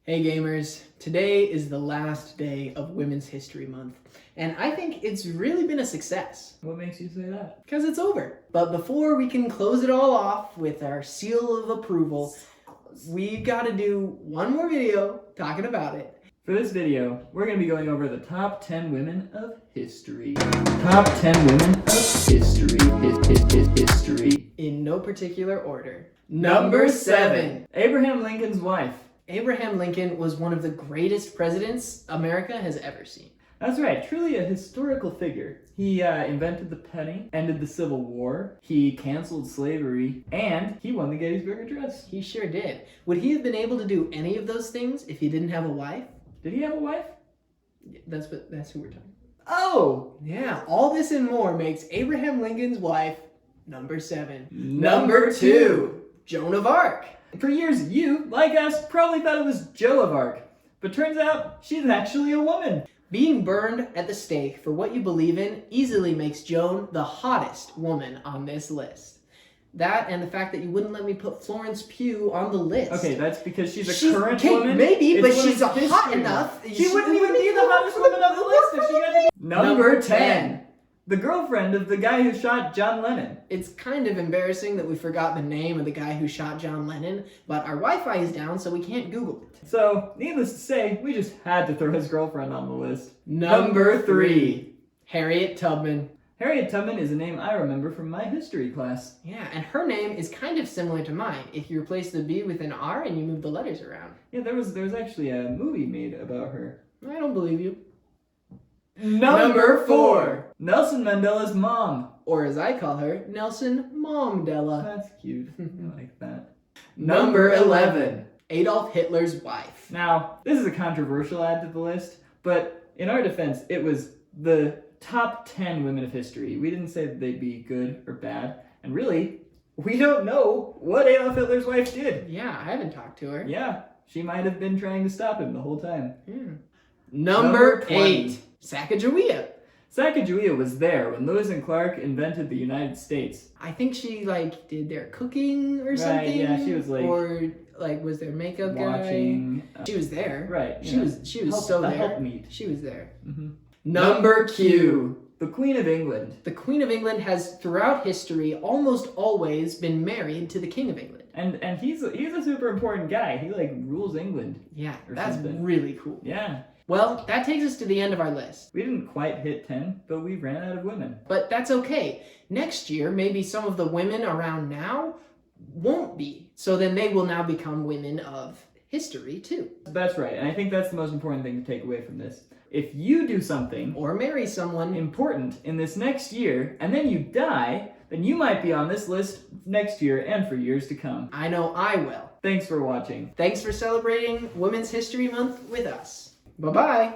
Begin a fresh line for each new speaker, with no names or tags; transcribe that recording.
Hey gamers, today is the last day of Women's History Month, and I think it's really been a success.
What makes you say that?
Because it's over. But before we can close it all off with our seal of approval, we gotta do one more video talking about it.
For this video, we're going to be going over the top 10 women of history. Top 10 women of history. History.
In no particular order. Number 7.
Abraham Lincoln's wife.
Abraham Lincoln was one of the greatest presidents America has ever seen.
That's right, truly a historical figure. He invented the penny, ended the Civil War, he canceled slavery, and he won the Gettysburg Address.
He sure did. Would he have been able to do any of those things if he didn't have a wife?
Did he have a wife?
That's who we're talking about.
Oh!
Yeah, all this and more makes Abraham Lincoln's wife number 7.
Number 2.
Joan of Arc.
For years, you, like us, probably thought it was Joan of Arc. But turns out, she's actually a woman.
Being burned at the stake for what you believe in easily makes Joan the hottest woman on this list. That and the fact that you wouldn't let me put Florence Pugh on the list.
Okay, that's because she's a current woman.
Maybe, but she's
Women's
hot
history
enough.
month. She wouldn't even be the hottest woman on the list if she got to be. Number 10. The girlfriend of the guy who shot John Lennon.
It's kind of embarrassing that we forgot the name of the guy who shot John Lennon, but our Wi-Fi is down, so we can't Google it.
So, needless to say, we just had to throw his girlfriend on the list.
Number 3. Harriet Tubman.
Harriet Tubman is a name I remember from my history class.
Yeah, and her name is kind of similar to mine. If you replace the B with an R and you move the letters around.
Yeah, there was actually a movie made about her.
I don't believe you.
Number 4. Nelson Mandela's mom.
Or as I call her, Nelson Momdella.
That's cute. I like that.
Number 11. Adolf Hitler's wife.
Now, this is a controversial add to the list, but in our defense, it was the top 10 women of history. We didn't say that they'd be good or bad, and really, we don't know what Adolf Hitler's wife did.
Yeah, I haven't talked to her.
Yeah, she might have been trying to stop him the whole time.
Yeah. Number 8. Sacagawea.
Sacagawea was there when Lewis and Clark invented the United States.
I think she did their cooking or something.
Yeah, she was
or was their makeup
watching,
guy. She was there.
Right.
She was so there.
Helpmeet.
She was there.
Mm-hmm.
Number Q.
The Queen of England.
The Queen of England has throughout history almost always been married to the King of England.
And he's a super important guy. He rules England.
Yeah,
or
that's
something.
really cool.
Yeah.
Well, that takes us to the end of our list.
We didn't quite hit 10, but we ran out of women.
But that's okay. Next year, maybe some of the women around now won't be. So then they will now become women of history too.
That's right, and I think that's the most important thing to take away from this. If you do something
or marry someone
important in this next year, and then you die, then you might be on this list next year and for years to come.
I know I will.
Thanks for watching.
Thanks for celebrating Women's History Month with us. Bye-bye.